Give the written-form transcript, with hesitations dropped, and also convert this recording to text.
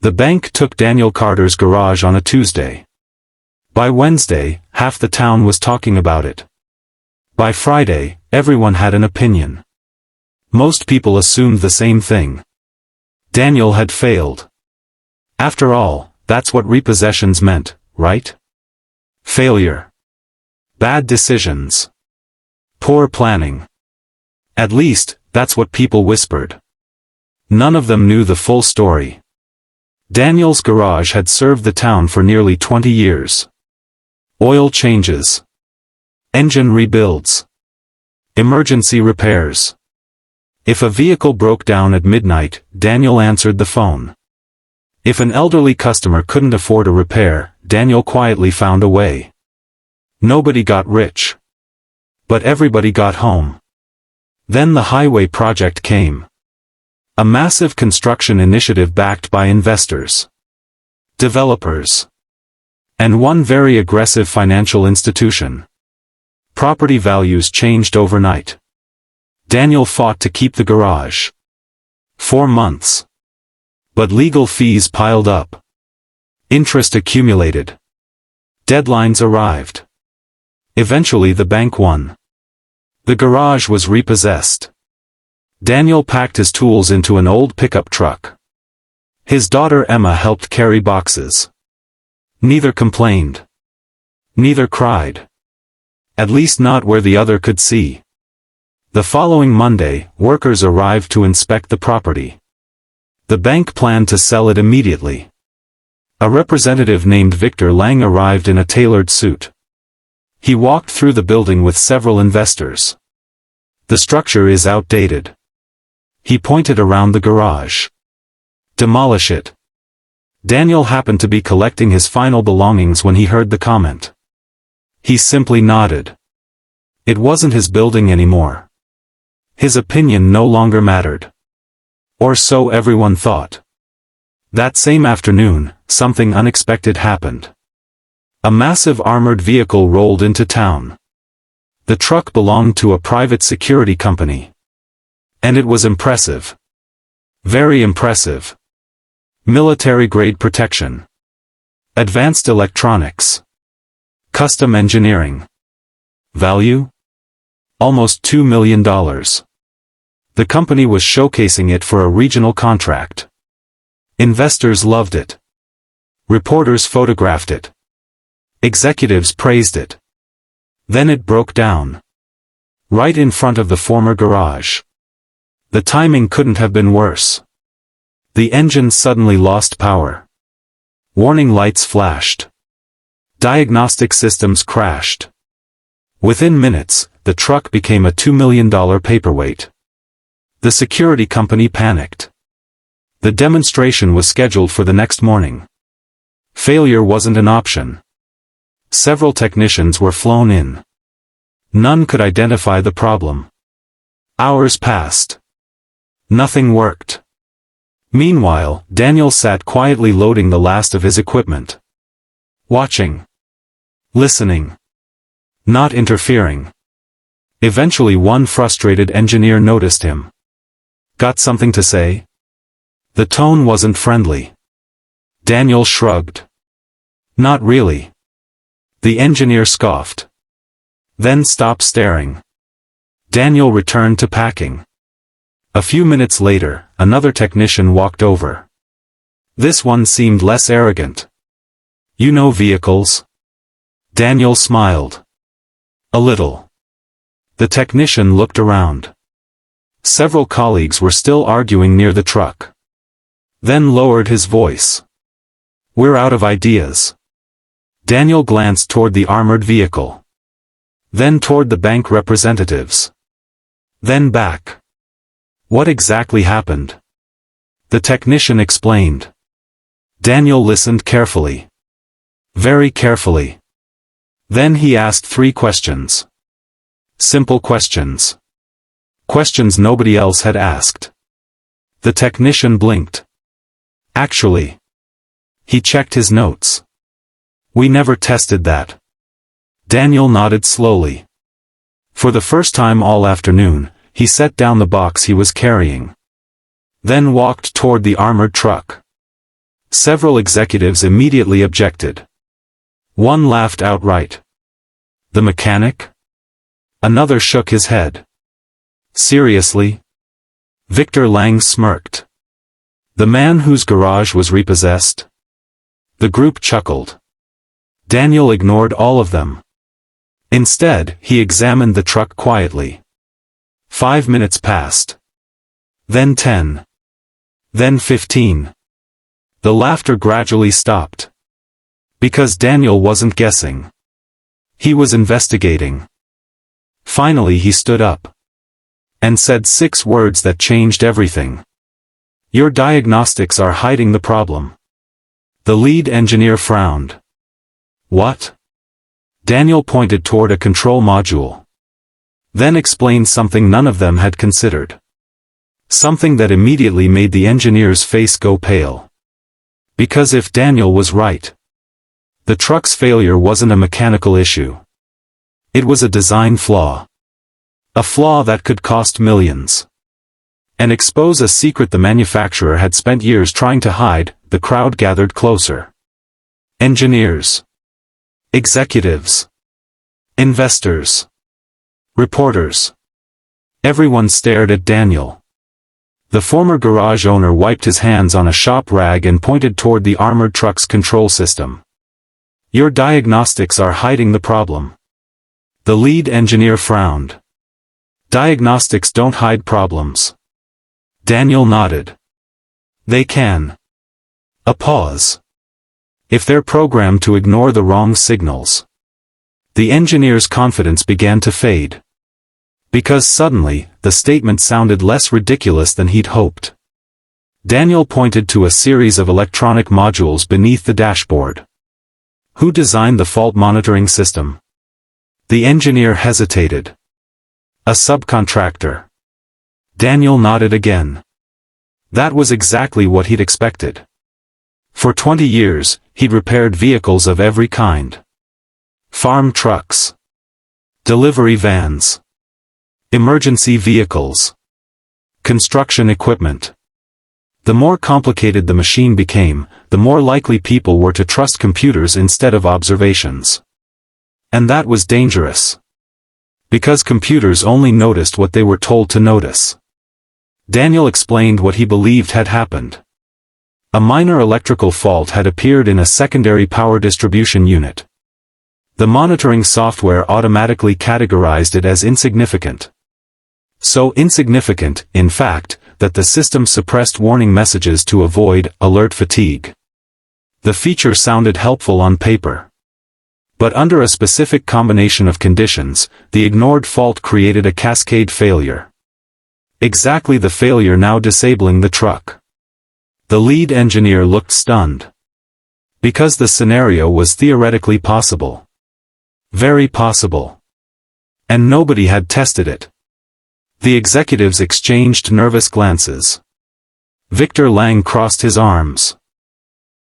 The bank took Daniel Carter's garage on a Tuesday. By Wednesday, half the town was talking about it. By Friday, everyone had an opinion. Most people assumed the same thing. Daniel had failed. After all, that's what repossessions meant, right? Failure. Bad decisions. Poor planning. At least, that's what people whispered. None of them knew the full story. Daniel's garage had served the town for nearly 20 years. Oil changes. Engine rebuilds. Emergency repairs. If a vehicle broke down at midnight, Daniel answered the phone. If an elderly customer couldn't afford a repair, Daniel quietly found a way. Nobody got rich. But everybody got home. Then the highway project came. A massive construction initiative backed by investors, developers, and one very aggressive financial institution. Property values changed overnight. Daniel fought to keep the garage. 4 months. But legal fees piled up. Interest accumulated. Deadlines arrived. Eventually the bank won. The garage was repossessed. Daniel packed his tools into an old pickup truck. His daughter Emma helped carry boxes. Neither complained. Neither cried. At least not where the other could see. The following Monday, workers arrived to inspect the property. The bank planned to sell it immediately. A representative named Victor Lang arrived in a tailored suit. He walked through the building with several investors. The structure is outdated. He pointed around the garage. Demolish it. Daniel happened to be collecting his final belongings when he heard the comment. He simply nodded. It wasn't his building anymore. His opinion no longer mattered. Or so everyone thought. That same afternoon, something unexpected happened. A massive armored vehicle rolled into town. The truck belonged to a private security company. And it was impressive. Very impressive. Military-grade protection. Advanced electronics. Custom engineering. Value? Almost $2 million. The company was showcasing it for a regional contract. Investors loved it. Reporters photographed it. Executives praised it. Then it broke down. Right in front of the former garage. The timing couldn't have been worse. The engine suddenly lost power. Warning lights flashed. Diagnostic systems crashed. Within minutes, the truck became a $2 million paperweight. The security company panicked. The demonstration was scheduled for the next morning. Failure wasn't an option. Several technicians were flown in. None could identify the problem. Hours passed. Nothing worked. Meanwhile, Daniel sat quietly loading the last of his equipment. Watching. Listening. Not interfering. Eventually one frustrated engineer noticed him. Got something to say? The tone wasn't friendly. Daniel shrugged. Not really. The engineer scoffed. Then stopped staring. Daniel returned to packing. A few minutes later, another technician walked over. This one seemed less arrogant. You know vehicles? Daniel smiled. A little. The technician looked around. Several colleagues were still arguing near the truck. Then lowered his voice. We're out of ideas. Daniel glanced toward the armored vehicle. Then toward the bank representatives. Then back. What exactly happened? The technician explained. Daniel listened carefully. Very carefully. Then he asked 3 questions. Simple questions. Questions nobody else had asked. The technician blinked. Actually. He checked his notes. We never tested that. Daniel nodded slowly. For the first time all afternoon, he set down the box he was carrying. Then walked toward the armored truck. Several executives immediately objected. One laughed outright. The mechanic? Another shook his head. Seriously? Victor Lang smirked. The man whose garage was repossessed? The group chuckled. Daniel ignored all of them. Instead, he examined the truck quietly. 5 minutes passed. Then 10. Then 15. The laughter gradually stopped. Because Daniel wasn't guessing. He was investigating. Finally he stood up. And said 6 words that changed everything. Your diagnostics are hiding the problem. The lead engineer frowned. What? Daniel pointed toward a control module. Then explained something none of them had considered. Something that immediately made the engineer's face go pale. Because if Daniel was right, the truck's failure wasn't a mechanical issue. It was a design flaw. A flaw that could cost millions. And expose a secret the manufacturer had spent years trying to hide. The crowd gathered closer. Engineers. Executives. Investors. Reporters. Everyone stared at Daniel. The former garage owner wiped his hands on a shop rag and pointed toward the armored truck's control system. Your diagnostics are hiding the problem. The lead engineer frowned. Diagnostics don't hide problems. Daniel nodded. They can. A pause. If they're programmed to ignore the wrong signals. The engineer's confidence began to fade. Because suddenly, the statement sounded less ridiculous than he'd hoped. Daniel pointed to a series of electronic modules beneath the dashboard. Who designed the fault monitoring system? The engineer hesitated. A subcontractor. Daniel nodded again. That was exactly what he'd expected. For 20 years, he'd repaired vehicles of every kind. Farm trucks. Delivery vans. Emergency vehicles. Construction equipment. The more complicated the machine became, the more likely people were to trust computers instead of observations. And that was dangerous. Because computers only noticed what they were told to notice. Daniel explained what he believed had happened. A minor electrical fault had appeared in a secondary power distribution unit. The monitoring software automatically categorized it as insignificant. So insignificant, in fact, that the system suppressed warning messages to avoid alert fatigue. The feature sounded helpful on paper. But under a specific combination of conditions, the ignored fault created a cascade failure. Exactly the failure now disabling the truck. The lead engineer looked stunned. Because the scenario was theoretically possible. Very possible. And nobody had tested it. The executives exchanged nervous glances. Victor Lang crossed his arms.